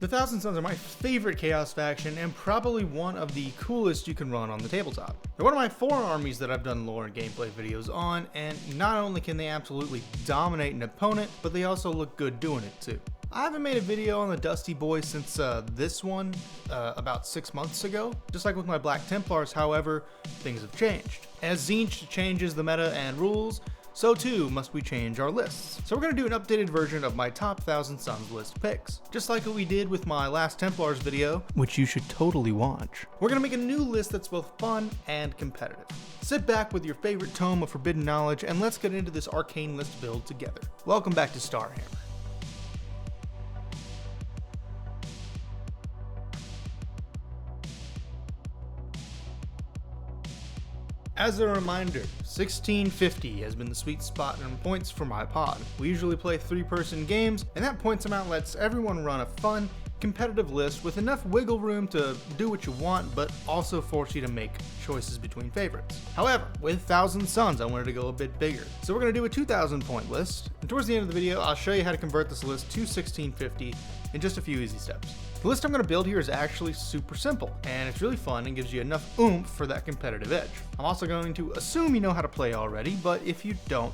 The Thousand Sons are my favorite Chaos faction and probably one of the coolest you can run on the tabletop. They're one of my 4 armies that I've done lore and gameplay videos on, and not only can they absolutely dominate an opponent, but they also look good doing it too. I haven't made a video on the Dusty Boys since this one about 6 months ago. Just like with my Black Templars, however, things have changed. As Tzeentch changes the meta and rules, so too must we change our lists. So we're going to do an updated version of my top 1000 Sons list picks. Just like what we did with my last Templars video, which you should totally watch. We're going to make a new list that's both fun and competitive. Sit back with your favorite tome of forbidden knowledge and let's get into this arcane list build together. Welcome back to Starhammer. As a reminder, 1650 has been the sweet spot in points for my pod. We usually play 3-person games, and that points amount lets everyone run a fun, competitive list with enough wiggle room to do what you want, but also force you to make choices between favorites. However, with 1000 Sons, I wanted to go a bit bigger. So we're going to do a 2000 point list, and towards the end of the video, I'll show you how to convert this list to 1650 in just a few easy steps. The list I'm going to build here is actually super simple, and it's really fun and gives you enough oomph for that competitive edge. I'm also going to assume you know how to play already, but if you don't,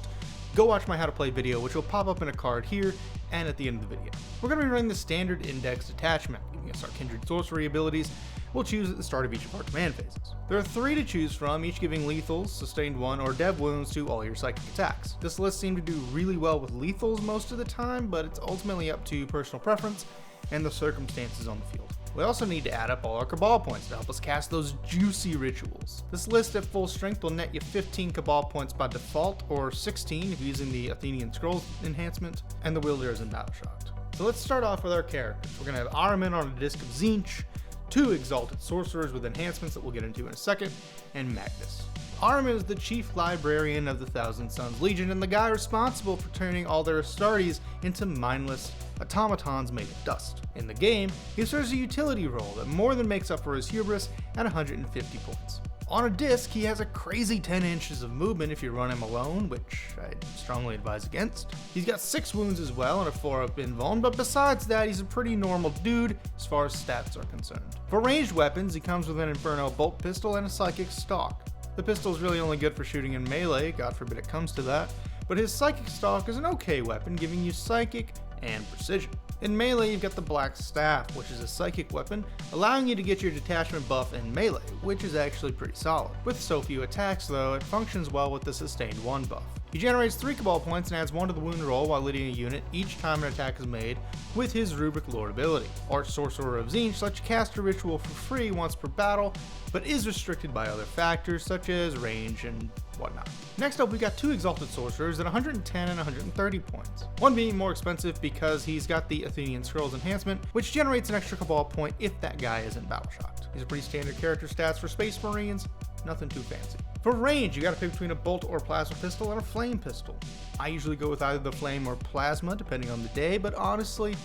go watch my how to play video, which will pop up in a card here and at the end of the video. We're going to be running the standard index detachment, giving us our kindred sorcery abilities we'll choose at the start of each of our command phases. There are 3 to choose from, each giving lethals, sustained 1, or dev wounds to all your psychic attacks. This list seemed to do really well with lethals most of the time, but it's ultimately up to personal preference and the circumstances on the field. We also need to add up all our Cabal points to help us cast those juicy rituals. This list at full strength will net you 15 Cabal points by default, or 16 if using the Athenian Scrolls enhancement, and the Wielder is in Battle Shocked. So let's start off with our characters. We're going to have Ahriman on a Disc of Tzeentch, 2 Exalted Sorcerers with enhancements that we'll get into in a second, and Magnus. Ahriman is the chief librarian of the Thousand Sons Legion and the guy responsible for turning all their Astartes into mindless automatons made of dust. In the game, he serves a utility role that more than makes up for his hubris at 150 points. On a disc, he has a crazy 10 inches of movement if you run him alone, which I strongly advise against. He's got 6 wounds as well and a 4-up invuln, but besides that, he's a pretty normal dude as far as stats are concerned. For ranged weapons, he comes with an Inferno bolt pistol and a psychic stalk. The pistol is really only good for shooting in melee, God forbid it comes to that, but his psychic stalk is an okay weapon, giving you psychic and precision. In melee, you've got the Black Staff, which is a psychic weapon, allowing you to get your detachment buff in melee, which is actually pretty solid. With so few attacks though, it functions well with the sustained 1 buff. He generates 3 Cabal points and adds 1 to the wound roll while leading a unit each time an attack is made with his Rubric Lord ability. Arch Sorcerer of Tzeentch lets you cast a ritual for free once per battle, but is restricted by other factors such as range and whatnot. Next up, we've got 2 Exalted Sorcerers at 110 and 130 points. One being more expensive because he's got the Athenian Scrolls enhancement, which generates an extra Cabal point if that guy isn't Battle Shocked. These are pretty standard character stats for Space Marines, nothing too fancy. For range, you gotta pick between a bolt or plasma pistol and a flame pistol. I usually go with either the flame or plasma, depending on the day, but honestly,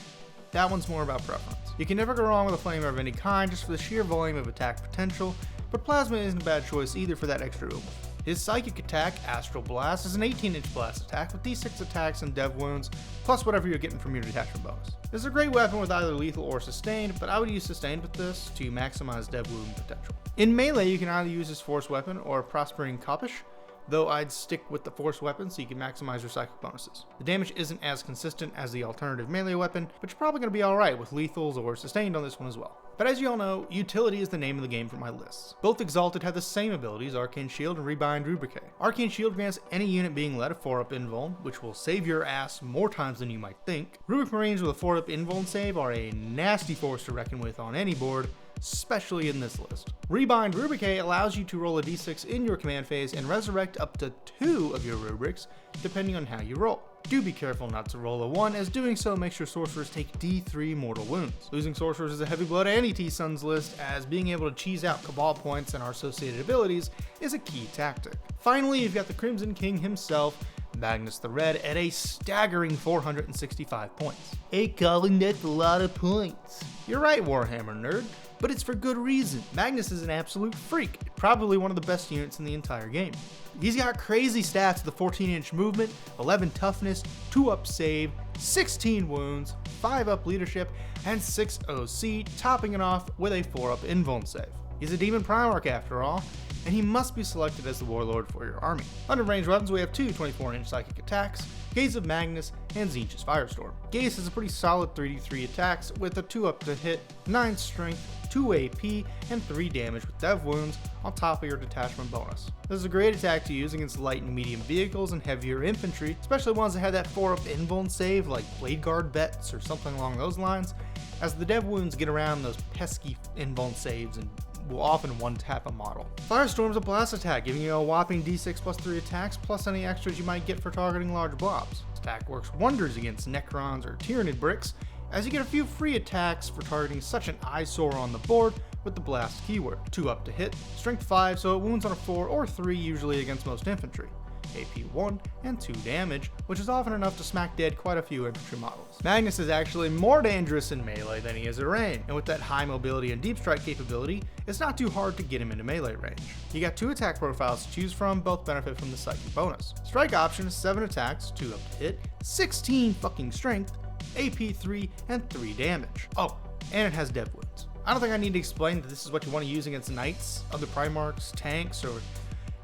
that one's more about preference. You can never go wrong with a flamer of any kind just for the sheer volume of attack potential, but plasma isn't a bad choice either for that extra oomph. His psychic attack, Astral Blast, is an 18-inch blast attack with d6 attacks and dev wounds, plus whatever you're getting from your detachment bonus. This is a great weapon with either lethal or sustained, but I would use sustained with this to maximize dev wound potential. In melee, you can either use his force weapon or Prospering Kopish, though I'd stick with the force weapon so you can maximize your psychic bonuses. The damage isn't as consistent as the alternative melee weapon, but you're probably going to be alright with lethals or sustained on this one as well. But as you all know, utility is the name of the game for my lists. Both Exalted have the same abilities, Arcane Shield and Rebind Rubric. Arcane Shield grants any unit being led a 4-up invuln, which will save your ass more times than you might think. Rubric Marines with a 4-up invuln save are a nasty force to reckon with on any board, especially in this list. Rebind Rubric allows you to roll a d6 in your command phase and resurrect up to 2 of your rubrics, depending on how you roll. Do be careful not to roll a 1, as doing so makes your sorcerers take d3 mortal wounds. Losing sorcerers is a heavy blow to any T-Sons list, as being able to cheese out Cabal points and our associated abilities is a key tactic. Finally, you've got the Crimson King himself, Magnus the Red at a staggering 465 points. Hey Colin, that's a lot of points. You're right, Warhammer nerd, but it's for good reason. Magnus is an absolute freak, probably one of the best units in the entire game. He's got crazy stats with a 14-inch movement, 11 toughness, 2-up save, 16 wounds, 5-up leadership, and 6 OC, topping it off with a 4-up invuln save. He's a demon primarch after all, and he must be selected as the warlord for your army. Under ranged weapons, we have two 24-inch psychic attacks, Gaze of Magnus and Tzeentch's Firestorm. Gaze has a pretty solid 3d3 attacks with a 2-up to hit, 9 strength, 2 AP, and 3 damage with dev wounds on top of your detachment bonus. This is a great attack to use against light and medium vehicles and heavier infantry, especially ones that have that 4-up invuln save like Blade Guard vets or something along those lines, as the dev wounds get around those pesky invuln saves and will often one-tap a model. Firestorm's a blast attack, giving you a whopping d6 plus 3 attacks, plus any extras you might get for targeting large blobs. This attack works wonders against Necrons or Tyranid bricks, as you get a few free attacks for targeting such an eyesore on the board with the blast keyword. 2-up to hit, strength 5, so it wounds on a 4 or 3 usually against most infantry. AP 1 and 2 damage, which is often enough to smack dead quite a few infantry models. Magnus is actually more dangerous in melee than he is at range, and with that high mobility and deep strike capability, it's not too hard to get him into melee range. You got 2 attack profiles to choose from, both benefit from the psychic bonus. Strike option is 7 attacks, 2-up to hit, 16 fucking strength, AP 3, and 3 damage. Oh, and it has dev wounds. I don't think I need to explain that this is what you want to use against knights, other primarchs, tanks, or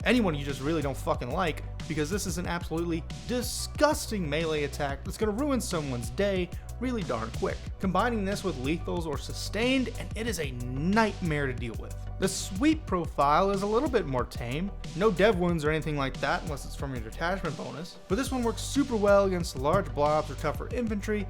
anyone you just really don't fucking like, because this is an absolutely disgusting melee attack that's going to ruin someone's day really darn quick. Combining this with lethals or sustained, and it is a nightmare to deal with. The sweep profile is a little bit more tame, no dev wounds or anything like that unless it's from your detachment bonus, but this one works super well against large blobs or tougher infantry,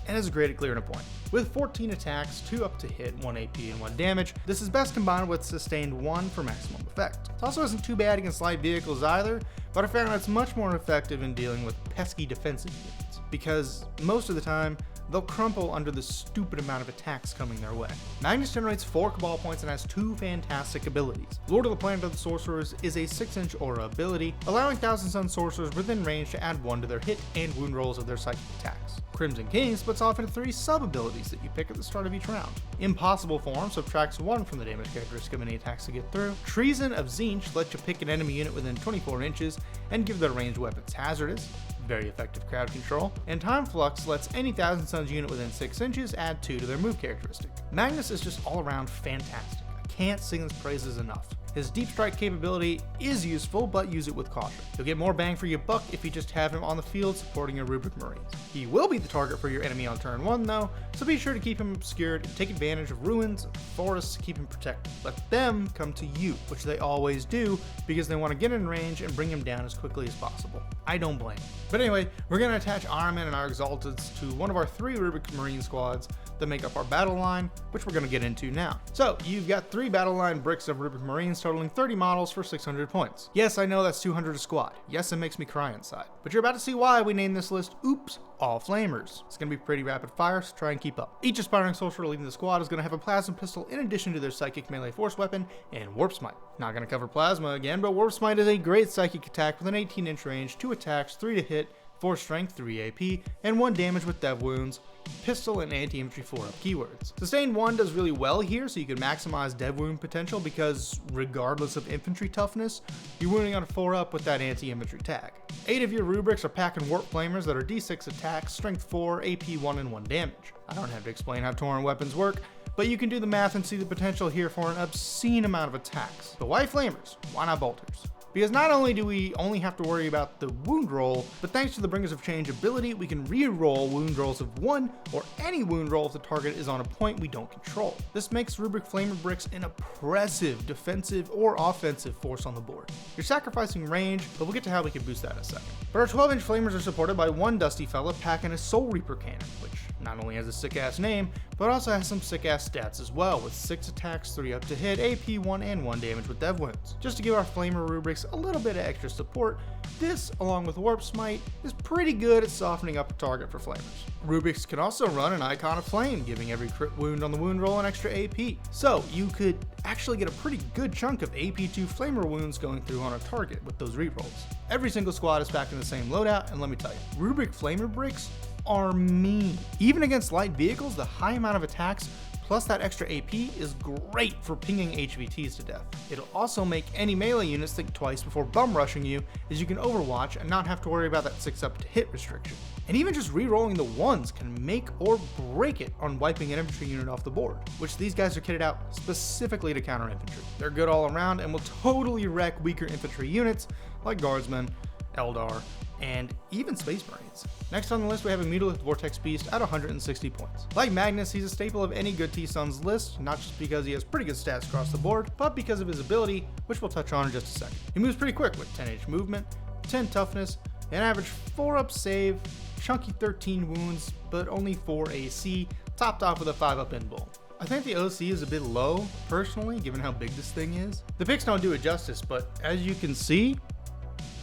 and is great at clearing a point. With 14 attacks, 2-up to hit, 1 AP, and 1 damage, this is best combined with Sustained 1 for maximum effect. It also isn't too bad against light vehicles either, but I found it's much more effective in dealing with pesky defensive units, because most of the time, they'll crumple under the stupid amount of attacks coming their way. Magnus generates 4 Cabal points and has 2 fantastic abilities. Lord of the Planet of the Sorcerers is a 6-inch aura ability, allowing Thousand Sun sorcerers within range to add 1 to their hit and wound rolls of their psychic attacks. Crimson King splits off into 3 sub-abilities that you pick at the start of each round. Impossible Form subtracts 1 from the damage characteristic of any attacks to get through. Treason of Tzeentch lets you pick an enemy unit within 24 inches and give their ranged weapons hazardous, very effective crowd control, and Time Flux lets any Thousand Suns unit within 6 inches add 2 to their move characteristic. Magnus is just all around fantastic. I can't sing his praises enough. His deep strike capability is useful, but use it with caution. You'll get more bang for your buck if you just have him on the field supporting your Rubric Marines. He will be the target for your enemy on turn 1 though, so be sure to keep him obscured and take advantage of ruins and forests to keep him protected. Let them come to you, which they always do, because they want to get in range and bring him down as quickly as possible. I don't blame. But anyway, we're going to attach our men and our exalteds to one of our 3 Rubric Marine squads that make up our battle line, which we're going to get into now. So you've got 3 battle line bricks of Rubric Marines totaling 30 models for 600 points. Yes, I know that's 200 a squad. Yes, it makes me cry inside. But you're about to see why we named this list, oops, all flamers. It's going to be pretty rapid fire, so try and keep up. Each aspiring sorcerer leading the squad is going to have a plasma pistol in addition to their psychic melee force weapon and warp smite. Not going to cover plasma again, but warp smite is a great psychic attack with an 18-inch range, 2 attacks, 3 to hit, 4 strength, 3 AP, and 1 damage with dev wounds, pistol, and anti-infantry 4-up keywords. Sustained 1 does really well here, so you can maximize dev wound potential because regardless of infantry toughness, you're wounding on a 4-up with that anti-infantry tag. 8 of your rubrics are packing warp flamers that are d6 attacks, strength 4, AP 1, and 1 damage. I don't have to explain how Tauren weapons work, but you can do the math and see the potential here for an obscene amount of attacks. But why flamers? Why not bolters? Because not only do we only have to worry about the wound roll, but thanks to the Bringers of Change ability, we can re-roll wound rolls of 1 or any wound roll if the target is on a point we don't control. This makes Rubric Flamer bricks an oppressive defensive or offensive force on the board. You're sacrificing range, but we'll get to how we can boost that in a second. But our 12-inch flamers are supported by 1 dusty fella packing a Soul Reaper cannon, which not only has a sick ass name, but also has some sick ass stats as well, with 6 attacks, 3 up to hit, AP 1 and 1 damage with dev wounds. Just to give our Flamer rubrics a little bit of extra support, this, along with Warp Smite, is pretty good at softening up a target for Flamers. Rubrics can also run an Icon of Flame, giving every crit wound on the wound roll an extra AP. So you could actually get a pretty good chunk of AP2 Flamer wounds going through on a target with those rerolls. Every single squad is packed in the same loadout, and let me tell you, Rubric Flamer bricks are mean. Even against light vehicles, the high amount of attacks plus that extra AP is great for pinging HVTs to death. It'll also make any melee units think twice before bum rushing you, as you can overwatch and not have to worry about that 6 up to hit restriction. And even just re-rolling the ones can make or break it on wiping an infantry unit off the board, which these guys are kitted out specifically to counter infantry. They're good all around and will totally wreck weaker infantry units like Guardsmen, Eldar, and even Space Marines. Next on the list we have a Mutalith Vortex Beast at 160 points. Like Magnus, he's a staple of any good T-Sun's list, not just because he has pretty good stats across the board, but because of his ability, which we'll touch on in just a second. He moves pretty quick with 10 movement, 10 toughness, an average 4 up save, chunky 13 wounds, but only 4 AC, topped off with a 5 up in bull. I think the OC is a bit low, personally, given how big this thing is. The picks don't do it justice, but as you can see,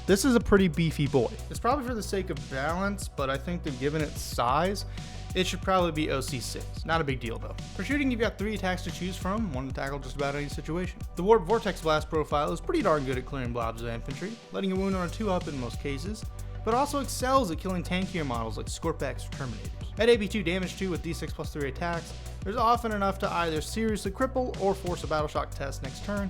this is a pretty beefy boy. It's probably for the sake of balance, but I think that given its size, it should probably be OC6. Not a big deal though. For shooting, you've got 3 attacks to choose from, one to tackle just about any situation. The Warp Vortex Blast profile is pretty darn good at clearing blobs of infantry, letting a wound on a 2 up in most cases, but also excels at killing tankier models like Scorpax or Terminators. At AP2 damage 2 with D6 plus 3 attacks, there's often enough to either seriously cripple or force a battle shock test next turn,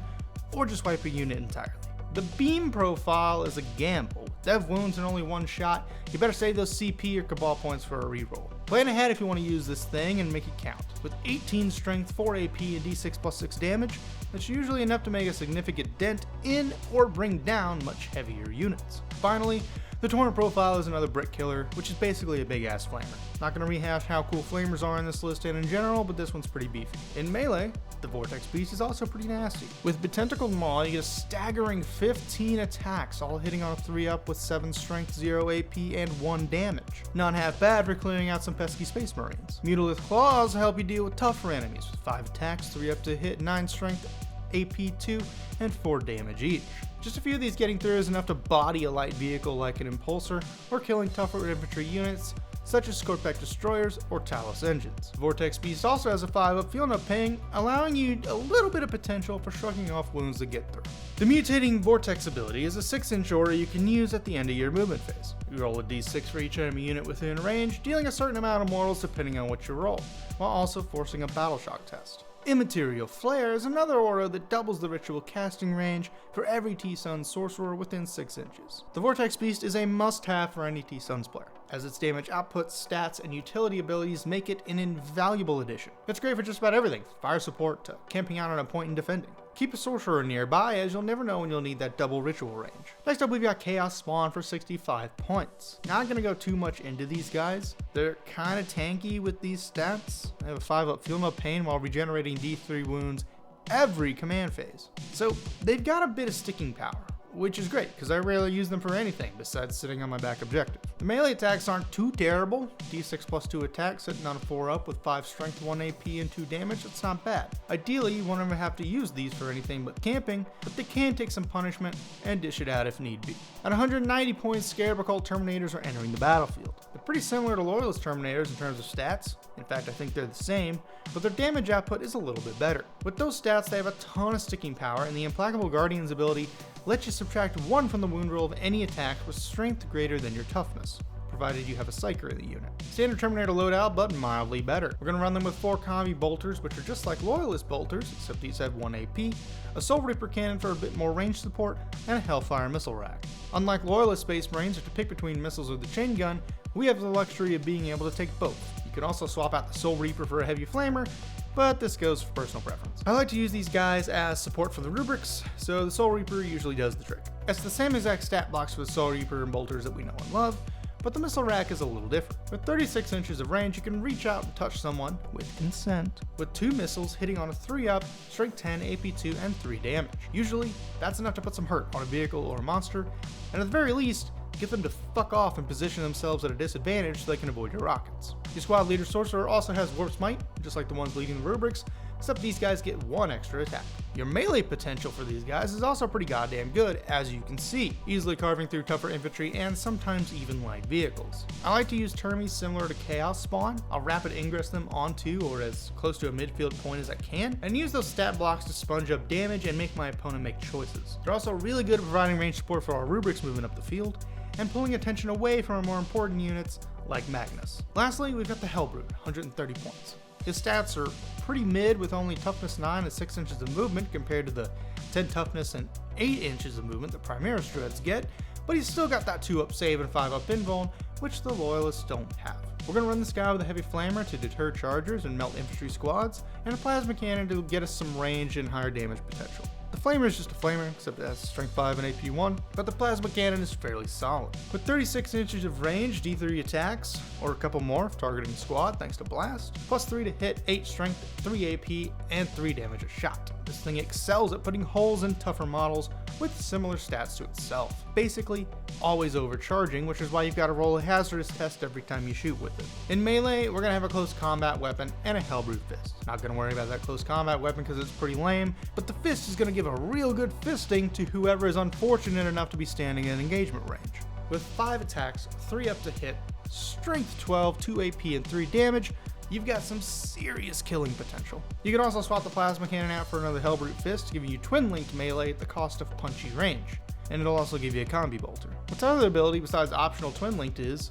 or just wipe a unit entirely. The beam profile is a gamble. With dev wounds and only 1 shot, you better save those CP or Cabal points for a reroll. Plan ahead if you want to use this thing and make it count. With 18 strength, 4 AP, and D6 plus 6 damage, that's usually enough to make a significant dent in or bring down much heavier units. Finally, the Torrent profile is another brick killer, which is basically a big ass flamer. Not gonna rehash how cool flamers are in this list and in general, but this one's pretty beefy. In melee, the Vortex Beast is also pretty nasty. With Betentacled Maw, you get a staggering 15 attacks, all hitting on a 3 up with 7 strength, 0 AP, and 1 damage. Not half bad for clearing out some pesky Space Marines. Mutalith Claws help you deal with tougher enemies, with 5 attacks, 3 up to hit, 9 strength, AP 2, and 4 damage each. Just a few of these getting through is enough to body a light vehicle like an Impulsor, or killing tougher infantry units such as Scorpac Destroyers or Talos Engines. Vortex Beast also has a 5 up Feel No Pain, allowing you a little bit of potential for shrugging off wounds that get through. The Mutating Vortex ability is a 6-inch aura you can use at the end of your movement phase. You roll a d6 for each enemy unit within range, dealing a certain amount of mortals depending on what you roll, while also forcing a battle shock test. Immaterial Flare is another aura that doubles the ritual casting range for every T-Sun sorcerer within 6 inches. The Vortex Beast is a must-have for any T-Suns player, as its damage output, stats, and utility abilities make it an invaluable addition. It's great for just about everything, from fire support to camping out on a point and defending. Keep a sorcerer nearby, as you'll never know when you'll need that double ritual range. Next up, we've got Chaos Spawn for 65 points. Not gonna go too much into these guys. They're kinda tanky with these stats. They have a 5 up Feel No Pain while regenerating D3 wounds every command phase. So they've got a bit of sticking power, which is great, because I rarely use them for anything besides sitting on my back objective. The melee attacks aren't too terrible. D6 plus 2 attacks, sitting on a 4 up with 5 strength, 1 AP, and 2 damage, it's not bad. Ideally, you won't ever have to use these for anything but camping, but they can take some punishment and dish it out if need be. At 190 points, Scarab occult Terminators are entering the battlefield. They're pretty similar to Loyalist Terminators in terms of stats. In fact, I think they're the same, but their damage output is a little bit better. With those stats, they have a ton of sticking power, and the Implacable Guardian's ability lets you subtract 1 from the wound roll of any attack with strength greater than your toughness, provided you have a Psyker in the unit. Standard Terminator loadout, but mildly better. We're going to run them with 4 Combi Bolters, which are just like Loyalist Bolters, except these have 1 AP, a Soul Reaper cannon for a bit more range support, and a Hellfire missile rack. Unlike Loyalist Space Marines, or to pick between missiles or the chain gun, we have the luxury of being able to take both. You can also swap out the Soul Reaper for a heavy flamer, but this goes for personal preference. I like to use these guys as support for the rubrics, so the Soul Reaper usually does the trick. It's the same exact stat blocks for the Soul Reaper and bolters that we know and love, but the missile rack is a little different. With 36 inches of range, you can reach out and touch someone, with consent, with 2 missiles hitting on a 3 up, strength 10, AP 2, and 3 damage. Usually, that's enough to put some hurt on a vehicle or a monster, and at the very least, get them to fuck off and position themselves at a disadvantage so they can avoid your rockets. Your squad leader sorcerer also has warp smite, just like the ones leading the rubrics, except these guys get 1 extra attack. Your melee potential for these guys is also pretty goddamn good, as you can see, easily carving through tougher infantry and sometimes even light vehicles. I like to use termies similar to Chaos Spawn. I'll rapid ingress them onto or as close to a midfield point as I can, and use those stat blocks to sponge up damage and make my opponent make choices. They're also really good at providing range support for our rubrics moving up the field, and pulling attention away from our more important units like Magnus. Lastly, we've got the Helbrute, 130 points. His stats are pretty mid with only toughness 9 and 6 inches of movement compared to the 10 toughness and 8 inches of movement that Primaris Dreads get, but he's still got that 2-up save and 5-up invuln, which the Loyalists don't have. We're going to run this guy with a heavy flamer to deter chargers and melt infantry squads, and a plasma cannon to get us some range and higher damage potential. The flamer is just a flamer, except it has strength 5 and AP 1, but the plasma cannon is fairly solid. With 36 inches of range, D3 attacks, or a couple more if targeting squad thanks to blast, plus 3 to hit, 8 strength, 3 AP, and 3 damage a shot. This thing excels at putting holes in tougher models with similar stats to itself. Basically, always overcharging, which is why you've got to roll a hazardous test every time you shoot with it. In melee, we're going to have a close combat weapon and a Helbrute fist. Not going to worry about that close combat weapon because it's pretty lame, but the fist is going to give a real good fisting to whoever is unfortunate enough to be standing in engagement range. With 5 attacks, 3 up to hit, strength 12, 2 AP, and 3 damage, you've got some serious killing potential. You can also swap the plasma cannon out for another Helbrute fist, giving you twin-linked melee at the cost of punchy range, and it'll also give you a combi bolter. Its other ability besides optional twin-linked is,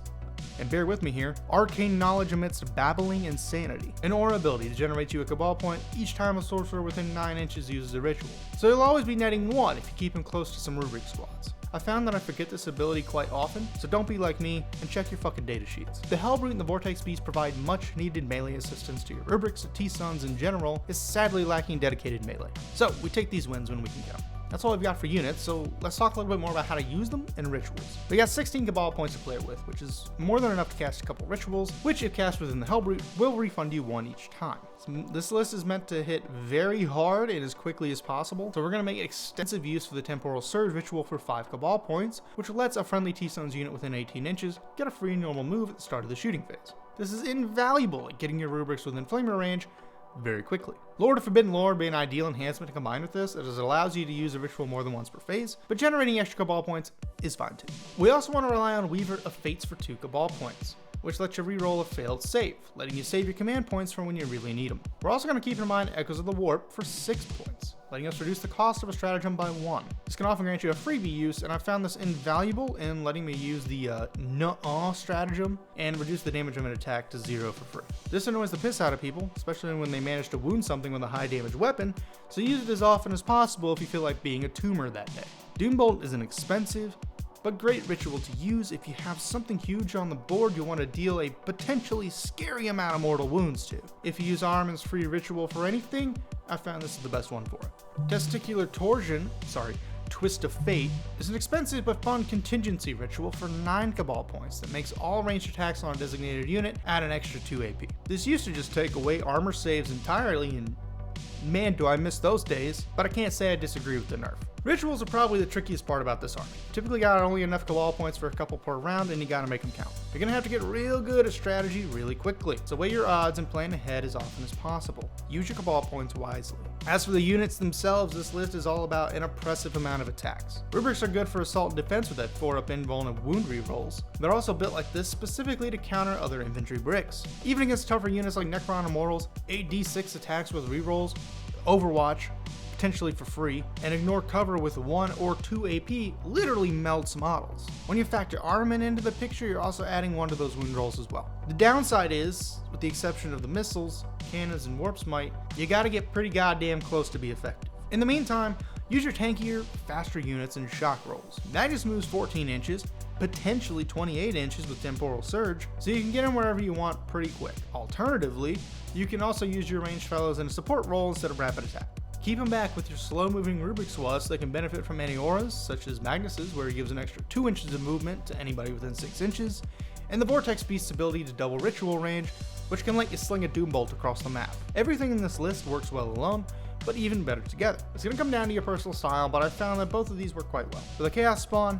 and bear with me here, Arcane Knowledge amidst babbling insanity, an aura ability to generate you a Cabal point each time a sorcerer within 9 inches uses a ritual. So you'll always be netting 1 if you keep him close to some Rubric squads. I found that I forget this ability quite often, so don't be like me and check your fucking data sheets. The Helbrute and the Vortex Beast provide much needed melee assistance to your Rubrics, T-Sons in general is sadly lacking dedicated melee. So we take these wins when we can count. That's all we've got for units, so let's talk a little bit more about how to use them and rituals. We got 16 Cabal points to play with, which is more than enough to cast a couple rituals, which if cast within the Helbrute, will refund you 1 each time. So this list is meant to hit very hard and as quickly as possible, so we're going to make extensive use of the Temporal Surge ritual for 5 Cabal points, which lets a friendly T-Sons unit within 18 inches get a free normal move at the start of the shooting phase. This is invaluable at getting your Rubrics within flamer range very quickly. Lord of Forbidden Lore would be an ideal enhancement to combine with this, as it allows you to use a ritual more than once per phase, but generating extra Cabal points is fine too. We also want to rely on Weaver of Fates for 2 Cabal points, which lets you reroll a failed save, letting you save your command points for when you really need them. We're also going to keep in mind Echoes of the Warp for 6 points, letting us reduce the cost of a stratagem by 1. This can often grant you a freebie use, and I found this invaluable in letting me use the nuh-uh stratagem and reduce the damage of an attack to 0 for free. This annoys the piss out of people, especially when they manage to wound something with a high damage weapon, so use it as often as possible if you feel like being a tumor that day. Doombolt is an expensive, but great ritual to use if you have something huge on the board you want to deal a potentially scary amount of mortal wounds to. If you use Armin's free ritual for anything, I found this is the best one for it. Testicular Torsion, Twist of Fate, is an expensive but fun contingency ritual for 9 Cabal points that makes all ranged attacks on a designated unit add an extra 2 AP. This used to just take away armor saves entirely, and man do I miss those days, but I can't say I disagree with the nerf. Rituals are probably the trickiest part about this army. Typically got only enough Cabal points for a couple per round, and you gotta make them count. You're gonna have to get real good at strategy really quickly, so weigh your odds and plan ahead as often as possible. Use your Cabal points wisely. As for the units themselves, this list is all about an oppressive amount of attacks. Rubrics are good for assault and defense with that 4-up invuln and wound rerolls. They're also built like this specifically to counter other infantry bricks. Even against tougher units like Necron Immortals, 8d6 attacks with rerolls, Overwatch, potentially for free, and ignore cover with 1 or 2 AP literally melts models. When you factor armament into the picture, you're also adding 1 to those wound rolls as well. The downside is, with the exception of the missiles, cannons, and warp smite, you gotta get pretty goddamn close to be effective. In the meantime, use your tankier, faster units and shock rolls. Magnus moves 14 inches, potentially 28 inches with Temporal Surge, so you can get him wherever you want pretty quick. Alternatively, you can also use your ranged fellows in a support role instead of rapid attack. Keep him back with your slow-moving Rubric squads so they can benefit from any auras, such as Magnus's, where he gives an extra 2 inches of movement to anybody within 6 inches, and the Vortex Beast's ability to double ritual range, which can let you sling a Doombolt across the map. Everything in this list works well alone, but even better together. It's going to come down to your personal style, but I found that both of these work quite well. For the Chaos Spawn,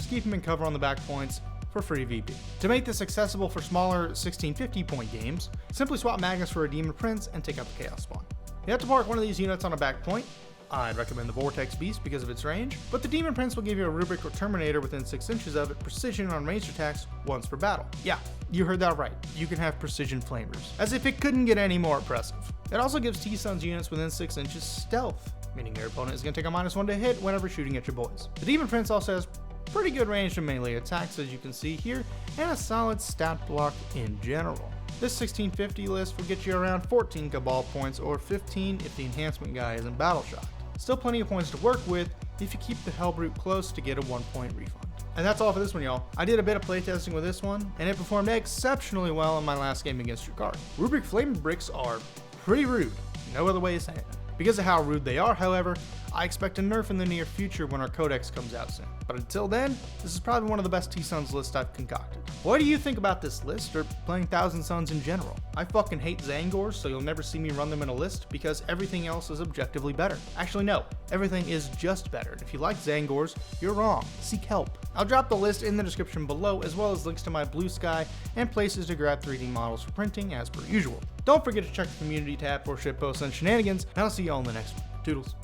to keep him in cover on the back points for free VP. To make this accessible for smaller 1650 point games, simply swap Magnus for a Demon Prince and take out the Chaos Spawn. You have to park one of these units on a back point. I'd recommend the Vortex Beast because of its range, but the Demon Prince will give you a Rubric or Terminator within 6 inches of it, precision on ranged attacks once per battle. Yeah, you heard that right. You can have precision flamers, as if it couldn't get any more impressive. It also gives T-Sun's units within 6 inches stealth, meaning your opponent is going to take a -1 to hit whenever shooting at your boys. The Demon Prince also has pretty good range to melee attacks, as you can see here, and a solid stat block in general. This 1650 list will get you around 14 Cabal points, or 15 if the enhancement guy isn't battle shocked. Still plenty of points to work with if you keep the Helbrute close to get a 1-point refund. And that's all for this one, y'all. I did a bit of playtesting with this one, and it performed exceptionally well in my last game against your card. Rubric Flame Bricks are pretty rude, no other way to say it. Because of how rude they are, however, I expect a nerf in the near future when our codex comes out soon. But until then, this is probably one of the best T-Suns lists I've concocted. What do you think about this list, or playing Thousand Suns in general? I fucking hate Zangors, so you'll never see me run them in a list because everything else is objectively better. Actually no, everything is just better. And if you like Zangors, you're wrong. Seek help. I'll drop the list in the description below, as well as links to my Blue Sky and places to grab 3D models for printing as per usual. Don't forget to check the community tab for shitposts and shenanigans, and I'll see y'all in the next one. Toodles.